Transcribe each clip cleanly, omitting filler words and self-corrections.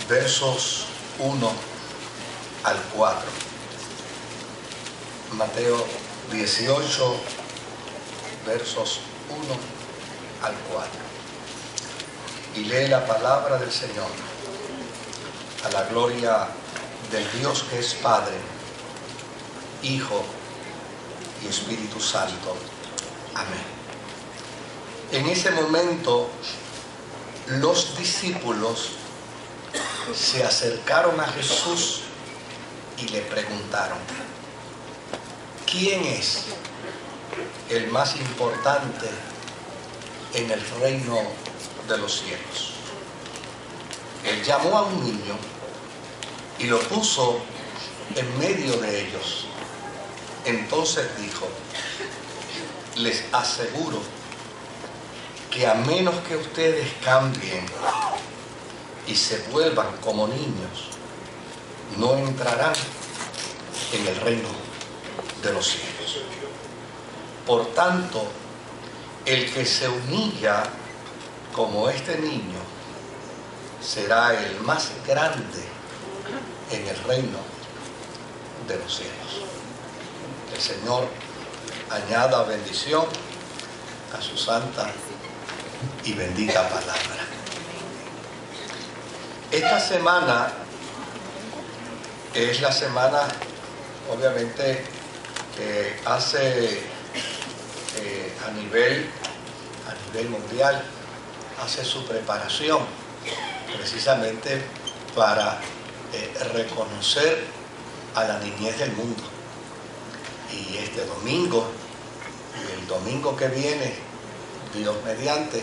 versos 1 al 4. Mateo 18, versos 1 al 4. Y lee la palabra del Señor, a la gloria del Dios que es Padre, Hijo y Espíritu Santo. Amén. En ese momento, los discípulos se acercaron a Jesús y le preguntaron: ¿quién es el más importante en el reino de los cielos? Él llamó a un niño y lo puso en medio de ellos. Entonces dijo: les aseguro que a menos que ustedes cambien y se vuelvan como niños, no entrarán en el reino de los cielos. Por tanto, el que se humilla como este niño será el más grande en el reino de los cielos. El Señor añada bendición a su santa y bendita palabra. Esta semana es la semana, obviamente, que hace a nivel mundial, hace su preparación precisamente para reconocer a la niñez del mundo. Y este domingo y el domingo que viene, Dios mediante,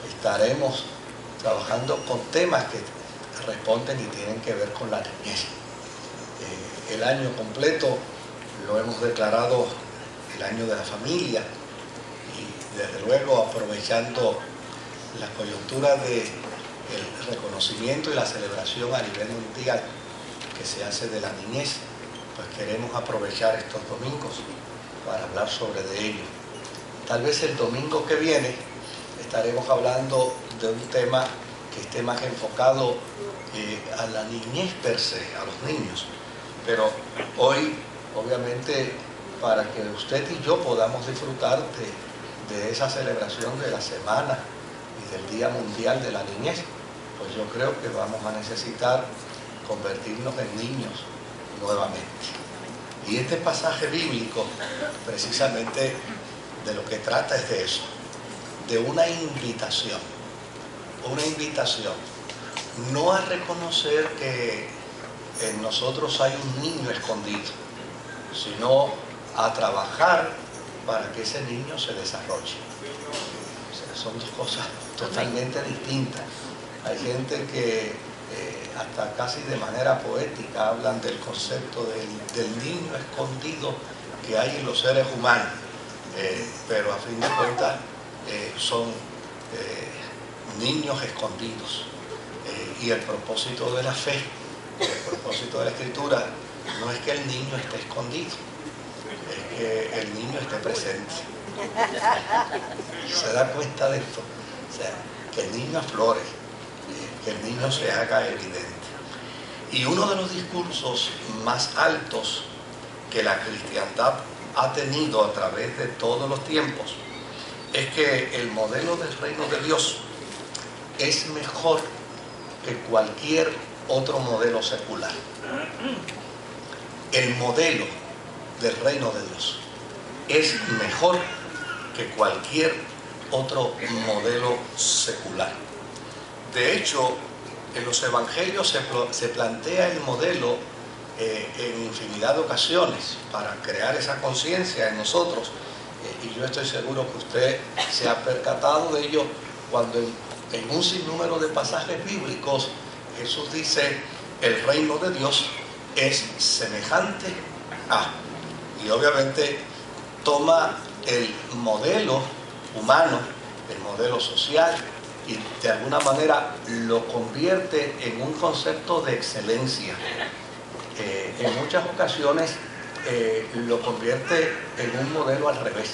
estaremos trabajando con temas que responden y tienen que ver con la niñez. El año completo lo hemos declarado el año de la familia, y desde luego aprovechando la coyuntura del reconocimiento y la celebración a nivel mundial que se hace de la niñez, pues queremos aprovechar estos domingos para hablar sobre de ello. Tal vez el domingo que viene estaremos hablando de un tema que esté más enfocado a la niñez per se, a los niños. Pero hoy, obviamente, para que usted y yo podamos disfrutar de esa celebración de la semana y del Día Mundial de la Niñez, pues yo creo que vamos a necesitar convertirnos en niños nuevamente. Y este pasaje bíblico, precisamente de lo que trata es de eso, de una invitación, no a reconocer que en nosotros hay un niño escondido, sino a trabajar para que ese niño se desarrolle. O sea, son dos cosas totalmente distintas. Hay gente que hasta casi de manera poética hablan del concepto del niño escondido que hay en los seres humanos, pero a fin de cuentas son niños escondidos. Y el propósito de la fe, el propósito de la Escritura, no es que el niño esté escondido, es que el niño esté presente. ¿Se da cuenta de esto? O sea, que el niño aflore, que el niño se haga evidente. Y uno de los discursos más altos que la cristiandad ha tenido a través de todos los tiempos es que el modelo del reino de Dios es mejor que cualquier otro modelo secular. El modelo del reino de Dios es mejor que cualquier otro modelo secular. De hecho, en los evangelios se plantea el modelo en infinidad de ocasiones para crear esa conciencia en nosotros. Y yo estoy seguro que usted se ha percatado de ello cuando en un sinnúmero de pasajes bíblicos Jesús dice: el reino de Dios es semejante a... Y obviamente toma el modelo humano, el modelo social, y de alguna manera lo convierte en un concepto de excelencia. En muchas ocasiones lo convierte en un modelo al revés,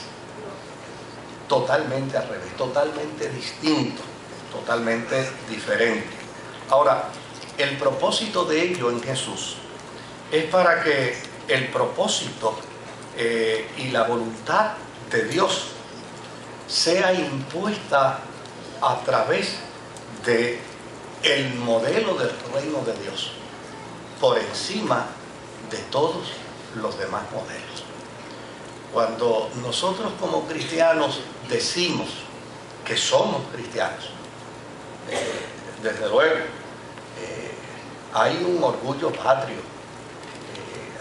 totalmente al revés, totalmente distinto, totalmente diferente. Ahora, el propósito de ello en Jesús es para que el propósito y la voluntad de Dios sea impuesta a través de el modelo del reino de Dios, por encima de todos los demás modelos. Cuando nosotros como cristianos decimos que somos cristianos, desde luego, hay un orgullo patrio,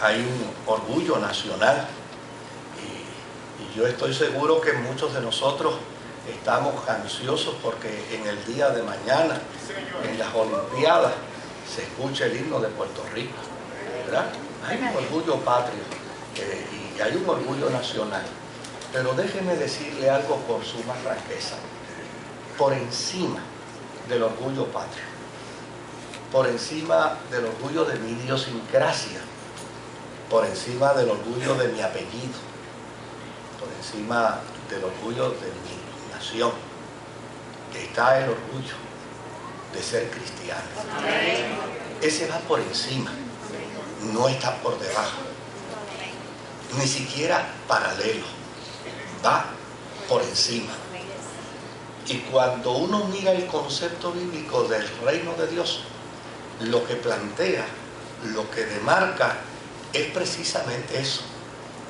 hay un orgullo nacional, y yo estoy seguro que muchos de nosotros estamos ansiosos porque en el día de mañana, en las Olimpiadas, se escucha el himno de Puerto Rico, ¿verdad? Hay un orgullo patrio y hay un orgullo nacional, pero déjeme decirle algo con suma franqueza. Por encima del orgullo patrio, por encima del orgullo de mi idiosincrasia, por encima del orgullo de mi apellido, por encima del orgullo de mi nación, está el orgullo de ser cristiano. Ese va por encima, no está por debajo, ni siquiera paralelo, va por encima. Y cuando uno mira el concepto bíblico del reino de Dios, lo que plantea, lo que demarca, es precisamente eso,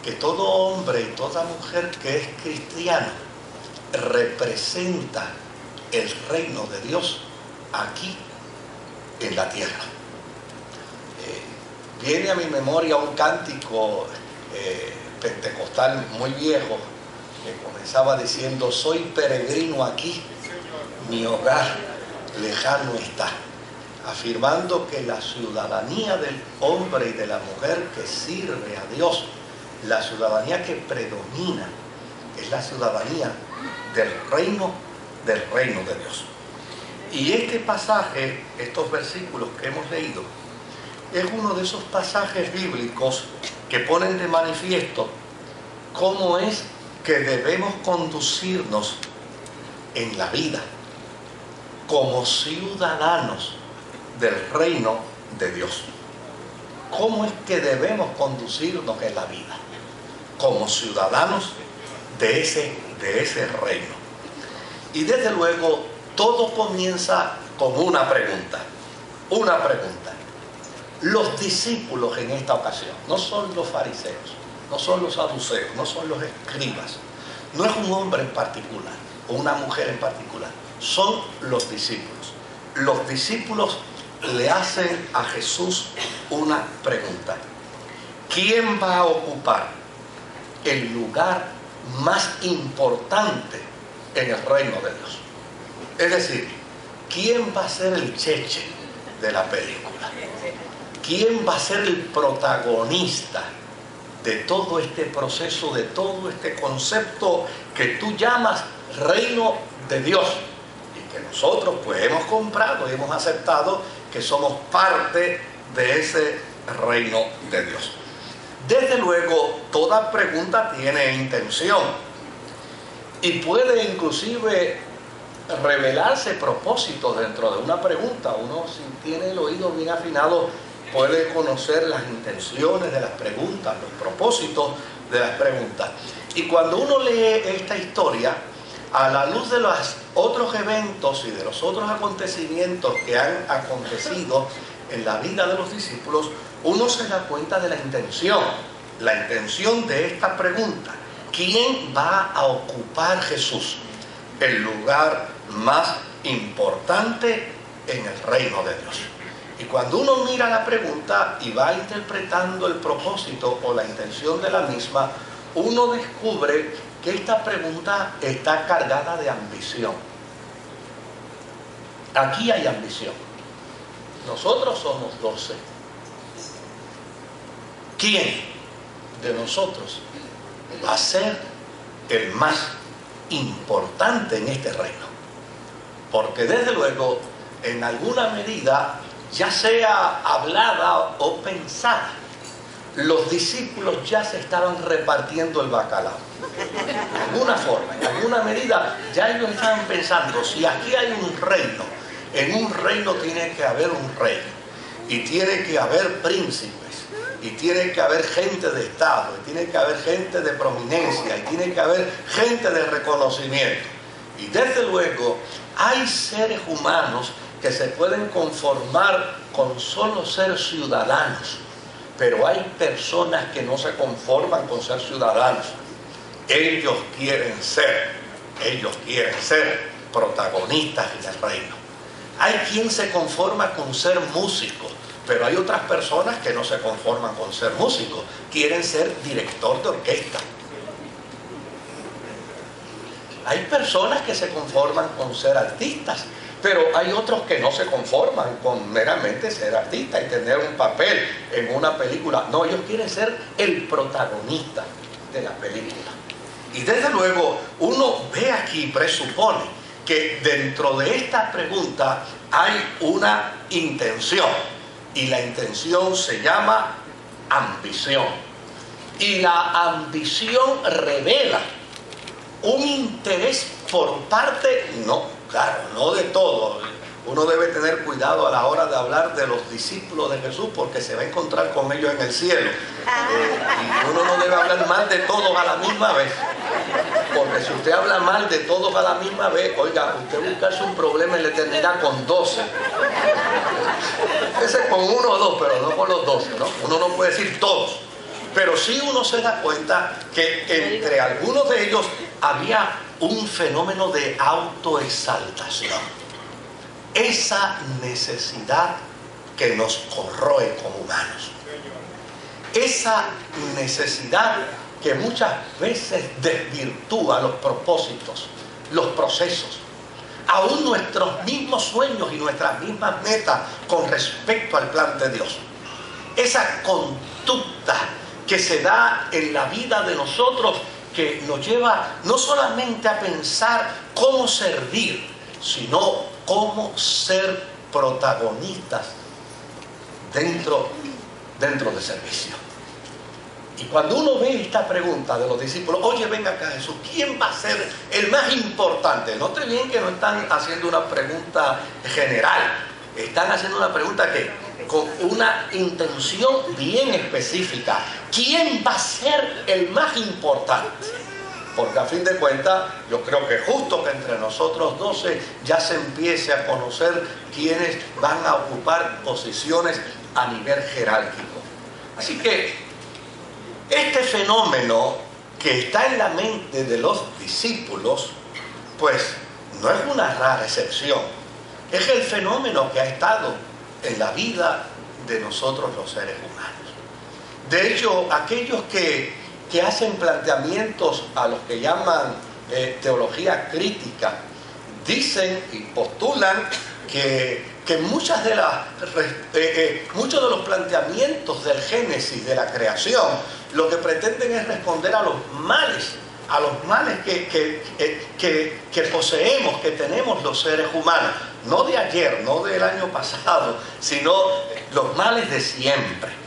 que todo hombre y toda mujer que es cristiano representa el reino de Dios aquí en la tierra. Viene a mi memoria un cántico pentecostal muy viejo que comenzaba diciendo: soy peregrino aquí, mi hogar lejano está, afirmando que la ciudadanía del hombre y de la mujer que sirve a Dios, la ciudadanía que predomina, es la ciudadanía del reino de Dios. Y este pasaje, estos versículos que hemos leído, es uno de esos pasajes bíblicos que ponen de manifiesto cómo es que debemos conducirnos en la vida como ciudadanos del reino de Dios. ¿Cómo es que debemos conducirnos en la vida? Como ciudadanos de ese reino. Y desde luego, todo comienza con una pregunta. Una pregunta. Los discípulos en esta ocasión no son los fariseos, no son los saduceos, no son los escribas, no es un hombre en particular o una mujer en particular, son los discípulos. Los discípulos le hacen a Jesús una pregunta: ¿quién va a ocupar el lugar más importante en el reino de Dios? Es decir, ¿quién va a ser el cheche de la película? ¿Quién va a ser el protagonista de todo este proceso, de todo este concepto que tú llamas reino de Dios? Y que nosotros pues hemos comprado y hemos aceptado que somos parte de ese reino de Dios. Desde luego, toda pregunta tiene intención y puede inclusive revelarse propósitos dentro de una pregunta. Uno, si tiene el oído bien afinado, puede conocer las intenciones de las preguntas, los propósitos de las preguntas. Y cuando uno lee esta historia, a la luz de los otros eventos y de los otros acontecimientos que han acontecido en la vida de los discípulos, uno se da cuenta de la intención de esta pregunta: ¿quién va a ocupar Jesús el lugar más importante en el reino de Dios? Y cuando uno mira la pregunta y va interpretando el propósito o la intención de la misma, uno descubre que esta pregunta está cargada de ambición. Aquí hay ambición. Nosotros somos 12. ¿Quién de nosotros va a ser el más importante en este reino? Porque desde luego, en alguna medida, ya sea hablada o pensada, los discípulos ya se estaban repartiendo el bacalao. De alguna forma, en alguna medida, ya ellos estaban pensando: si aquí hay un reino En un reino tiene que haber un rey, y tiene que haber príncipes, y tiene que haber gente de Estado, y tiene que haber gente de prominencia, y tiene que haber gente de reconocimiento. Y desde luego hay seres humanos que se pueden conformar con solo ser ciudadanos, pero hay personas que no se conforman con ser ciudadanos. Ellos quieren ser protagonistas en el reino. Hay quien se conforma con ser músico, pero hay otras personas que no se conforman con ser músico, quieren ser director de orquesta. Hay personas que se conforman con ser artistas, pero hay otros que no se conforman con meramente ser artista y tener un papel en una película. No, ellos quieren ser el protagonista de la película. Y desde luego uno ve aquí, presupone que dentro de esta pregunta hay una intención, y la intención se llama ambición. Y la ambición revela un interés por parte, no de todo. Uno debe tener cuidado a la hora de hablar de los discípulos de Jesús, porque se va a encontrar con ellos en el cielo. Y uno no debe hablar mal de todos a la misma vez, porque si usted habla mal de todos a la misma vez, oiga, usted buscarse un problema en la eternidad con 12. Ese con uno o dos, pero no con los 12, ¿no? Uno no puede decir todos. Pero sí uno se da cuenta que entre algunos de ellos había un fenómeno de autoexaltación. Esa necesidad que nos corroe como humanos. Esa necesidad que muchas veces desvirtúa los propósitos, los procesos, aún nuestros mismos sueños y nuestras mismas metas con respecto al plan de Dios. Esa conducta que se da en la vida de nosotros, que nos lleva no solamente a pensar cómo servir, sino cómo ser protagonistas dentro del servicio. Y cuando uno ve esta pregunta de los discípulos, oye, ven acá Jesús, ¿quién va a ser el más importante? Note bien que no están haciendo una pregunta general, están haciendo una pregunta que con una intención bien específica. ¿Quién va a ser el más importante? Porque a fin de cuentas, yo creo que justo que entre nosotros 12 ya se empiece a conocer quiénes van a ocupar posiciones a nivel jerárquico. Así que este fenómeno que está en la mente de los discípulos, pues no es una rara excepción. Es el fenómeno que ha estado en la vida de nosotros los seres humanos. De hecho, aquellos que hacen planteamientos a los que llaman teología crítica, dicen y postulan que muchos de los planteamientos del Génesis, de la creación, lo que pretenden es responder a los males que poseemos, que tenemos los seres humanos, no de ayer, no del año pasado, sino los males de siempre.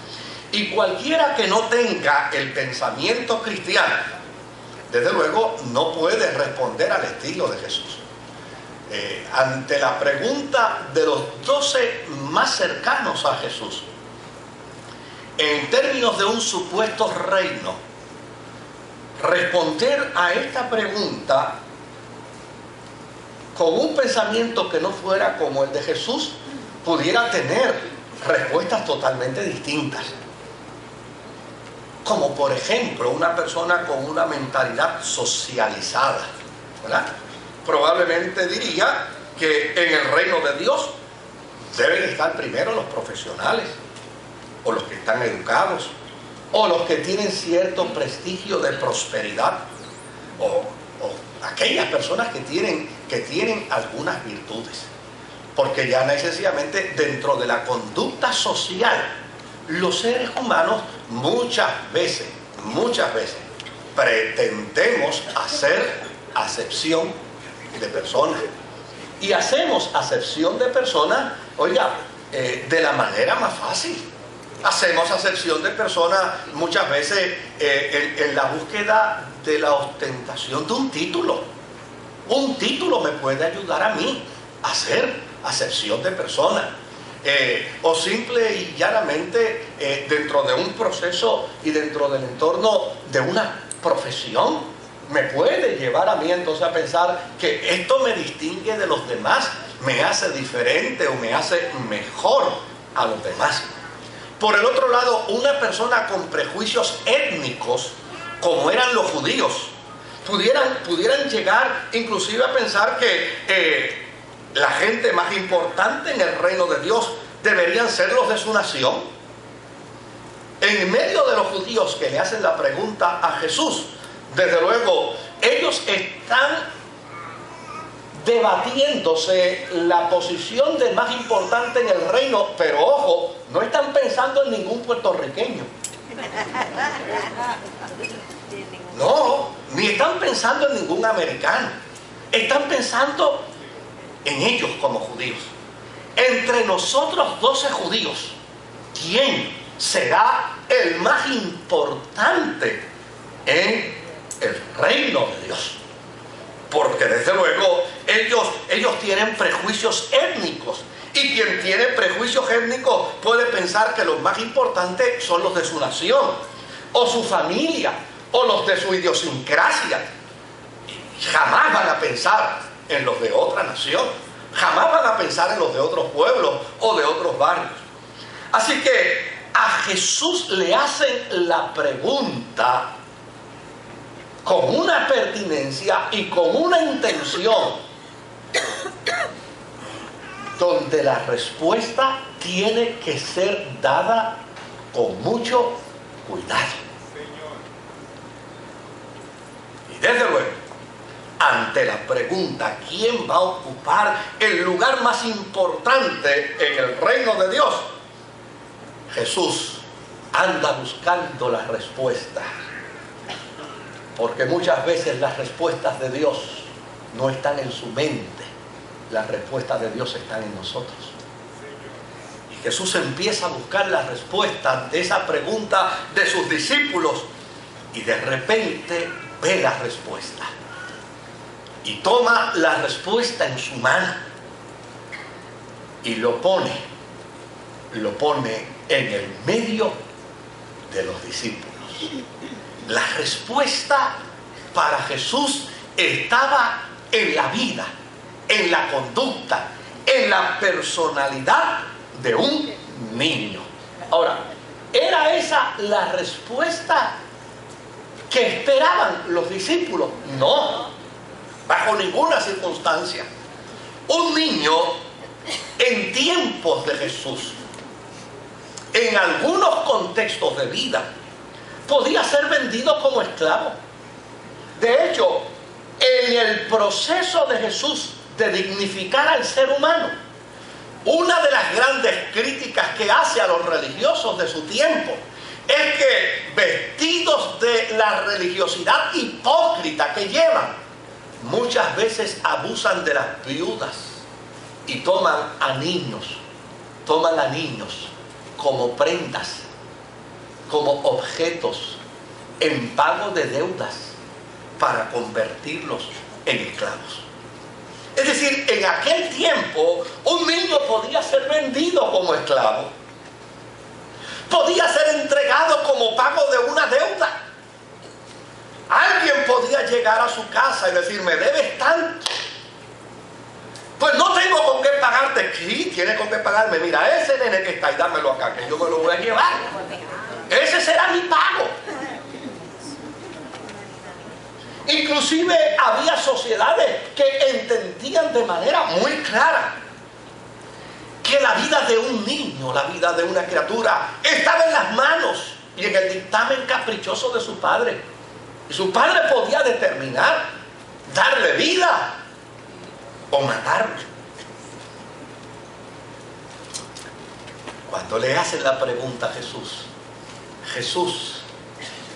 Y cualquiera que no tenga el pensamiento cristiano, desde luego no puede responder al estilo de Jesús. Ante la pregunta de los 12 más cercanos a Jesús, en términos de un supuesto reino, responder a esta pregunta con un pensamiento que no fuera como el de Jesús, pudiera tener respuestas totalmente distintas. Como por ejemplo una persona con una mentalidad socializada, ¿verdad? Probablemente diría que en el reino de Dios deben estar primero los profesionales, o los que están educados, o los que tienen cierto prestigio de prosperidad, o aquellas personas que tienen algunas virtudes. Porque ya necesariamente dentro de la conducta social, los seres humanos muchas veces pretendemos hacer acepción de personas. Y hacemos acepción de personas, oiga, de la manera más fácil. Hacemos acepción de personas muchas veces en la búsqueda de la ostentación de un título. Un título me puede ayudar a mí a ser acepción de persona. O simple y llanamente dentro de un proceso y dentro del entorno de una profesión, me puede llevar a mí entonces a pensar que esto me distingue de los demás, me hace diferente o me hace mejor a los demás. Por el otro lado, una persona con prejuicios étnicos, como eran los judíos, pudieran llegar inclusive a pensar que la gente más importante en el reino de Dios deberían ser los de su nación. En medio de los judíos que le hacen la pregunta a Jesús, desde luego, ellos están debatiéndose la posición de más importante en el reino, pero ojo, no están pensando en ningún puertorriqueño. No, ni están pensando en ningún americano. Están pensando en ellos como judíos. Entre nosotros 12 judíos, ¿quién será el más importante en el reino de Dios? Porque desde luego ellos tienen prejuicios étnicos, y quien tiene prejuicios étnicos puede pensar que los más importantes son los de su nación o su familia o los de su idiosincrasia. Jamás van a pensar en los de otra nación, jamás van a pensar en los de otros pueblos o de otros barrios. Así que a Jesús le hacen la pregunta con una pertinencia y con una intención donde la respuesta tiene que ser dada con mucho cuidado. Y desde luego, ante la pregunta ¿quién va a ocupar el lugar más importante en el reino de Dios?, Jesús anda buscando la respuesta, porque muchas veces las respuestas de Dios no están en su mente, las respuestas de Dios están en nosotros. Y Jesús empieza a buscar la respuesta ante esa pregunta de sus discípulos, y de repente ve la respuesta y toma la respuesta en su mano y lo pone en el medio de los discípulos. La respuesta para Jesús estaba en la vida, en la conducta, en la personalidad de un niño. Ahora, ¿era esa la respuesta que esperaban los discípulos? No, bajo ninguna circunstancia. Un niño en tiempos de Jesús, en algunos contextos de vida, podía ser vendido como esclavo. De hecho, en el proceso de Jesús de dignificar al ser humano, una de las grandes críticas que hace a los religiosos de su tiempo es que, vestidos de la religiosidad hipócrita que llevan, muchas veces abusan de las viudas y toman a niños como prendas, como objetos en pago de deudas para convertirlos en esclavos. Es decir, en aquel tiempo un niño podía ser vendido como esclavo, podía ser entregado como pago de una deuda. Alguien podía llegar a su casa y decir: me debes tanto, pues no tengo con qué pagarte. Sí, tienes con qué pagarme. Mira, ese nene que está ahí, dámelo acá, que yo me lo voy a llevar. Ese será mi pago. Inclusive había sociedades que entendían de manera muy clara que la vida de un niño, la vida de una criatura, estaba en las manos y en el dictamen caprichoso de su padre. Y su padre podía determinar darle vida o matarlo. Cuando le hacen la pregunta a Jesús,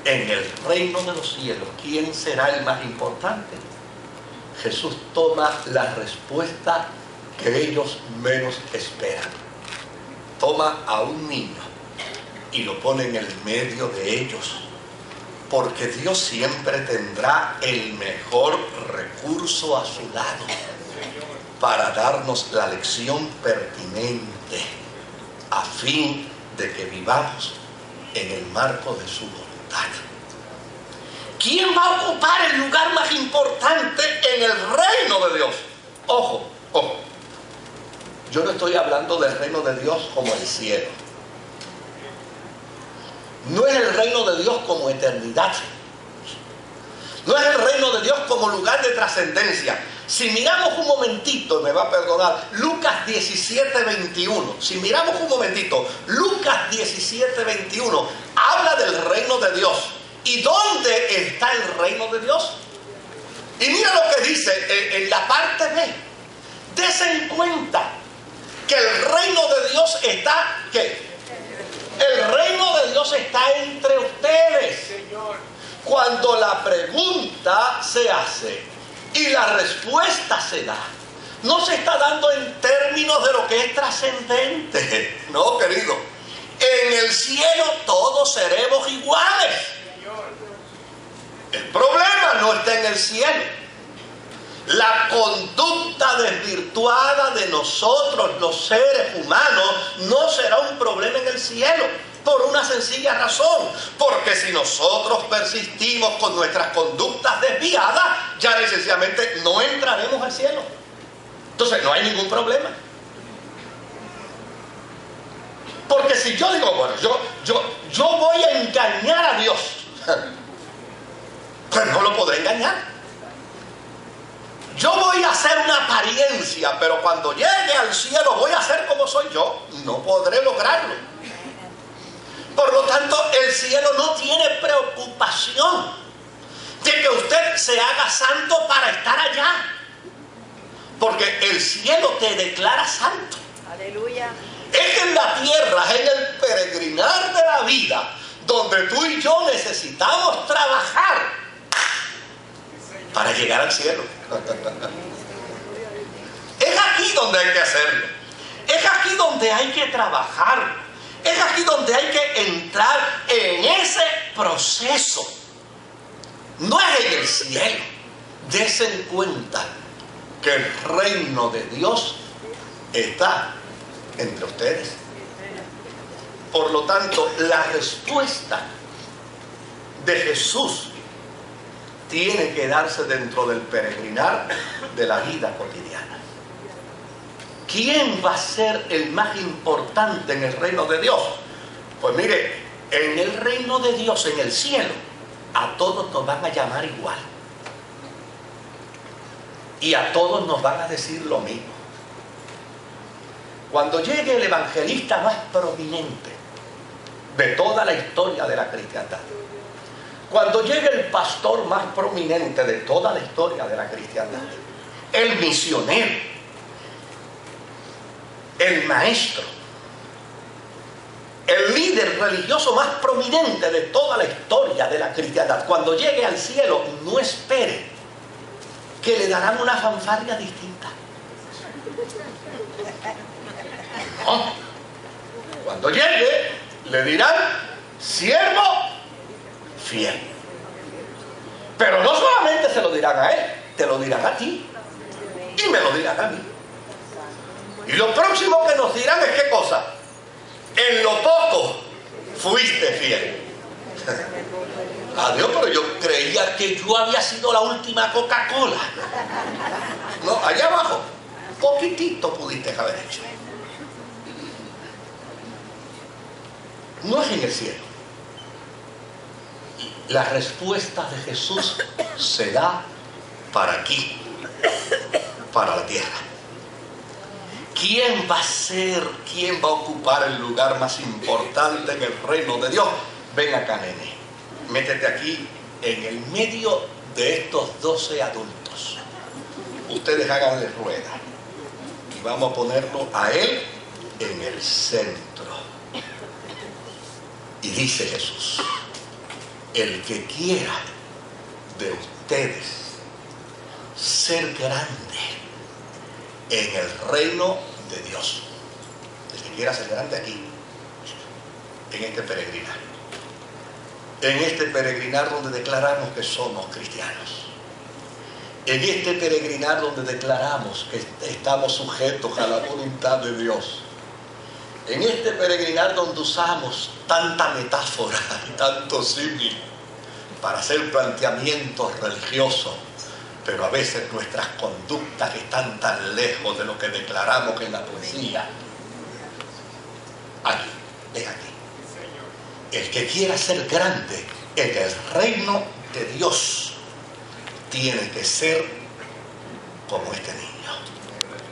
en el reino de los cielos, ¿quién será el más importante?, Jesús toma la respuesta que ellos menos esperan. Toma a un niño y lo pone en el medio de ellos, porque Dios siempre tendrá el mejor recurso a su lado. para darnos la lección pertinente a fin de que vivamos en el marco de su voluntad. ¿Quién va a ocupar el lugar más importante en el reino de Dios? Ojo, ojo. Yo no estoy hablando del reino de Dios como el cielo. No es el reino de Dios como eternidad. No es el reino de Dios como lugar de trascendencia. Si miramos un momentito, me va a perdonar, Lucas 17:21. Si miramos un momentito, Lucas 17:21 habla del reino de Dios. ¿Y dónde está el reino de Dios? Y mira lo que dice en la parte B. Dese en cuenta que el reino de Dios está, ¿qué? El reino de Dios está entre ustedes. Cuando la pregunta se hace y la respuesta se da, no se está dando en términos de lo que es trascendente. No, querido. En el cielo todos seremos iguales. El problema no está en el cielo. La conducta desvirtuada de nosotros, los seres humanos, no será un problema en el cielo. Por una sencilla razón. Porque si nosotros persistimos con nuestras conductas desviadas, ya necesariamente no entraremos al cielo. Entonces no hay ningún problema. Porque si yo digo, bueno, yo voy a engañar a Dios, pues no lo podré engañar. Yo voy a hacer una apariencia, pero cuando llegue al cielo voy a ser como soy yo. No podré lograrlo. Por lo tanto, el cielo no tiene preocupación de que usted se haga santo para estar allá. Porque el cielo te declara santo. Aleluya. Es en la tierra, en el peregrinar de la vida, donde tú y yo necesitamos trabajar para llegar al cielo. Es aquí donde hay que hacerlo. Es aquí donde hay que trabajar. Es aquí donde hay que entrar en ese proceso. No es en el cielo. Dese en cuenta que el reino de Dios está entre ustedes. Por lo tanto, la respuesta de Jesús tiene que darse dentro del peregrinar de la vida cotidiana. ¿Quién va a ser el más importante en el reino de Dios? Pues mire, en el reino de Dios, en el cielo, a todos nos van a llamar igual. Y a todos nos van a decir lo mismo. Cuando llegue el evangelista más prominente de toda la historia de la cristiandad, cuando llegue el pastor más prominente de toda la historia de la cristiandad, el misionero, el maestro, el líder religioso más prominente de toda la historia de la cristiandad, cuando llegue al cielo, no espere que le darán una fanfarria distinta. No. Cuando llegue, le dirán, siervo fiel. Pero no solamente se lo dirán a él, te lo dirán a ti y me lo dirán a mí. Y lo próximo que nos dirán es ¿qué cosa? En lo poco fuiste fiel. Adiós, pero yo creía que yo había sido la última Coca-Cola. No, allá abajo, poquitito pudiste haber hecho. No es en el cielo. La respuesta de Jesús se da para aquí, para la tierra. ¿Quién va a ser, quién va a ocupar el lugar más importante en el reino de Dios? Ven acá, nene. Métete aquí en el medio de estos 12 adultos. Ustedes háganle rueda. Y vamos a ponerlo a él en el centro. Y dice Jesús, el que quiera de ustedes ser grande en el reino de Dios, el que quiera ser grande aquí, en este peregrinar donde declaramos que somos cristianos, En este peregrinar donde declaramos que estamos sujetos a la voluntad de Dios. En este peregrinar donde usamos tanta metáfora y tanto símil para hacer planteamientos religiosos, pero a veces nuestras conductas están tan lejos de lo que declaramos en la poesía. Aquí, es aquí. El que quiera ser grande en el reino de Dios tiene que ser como este niño.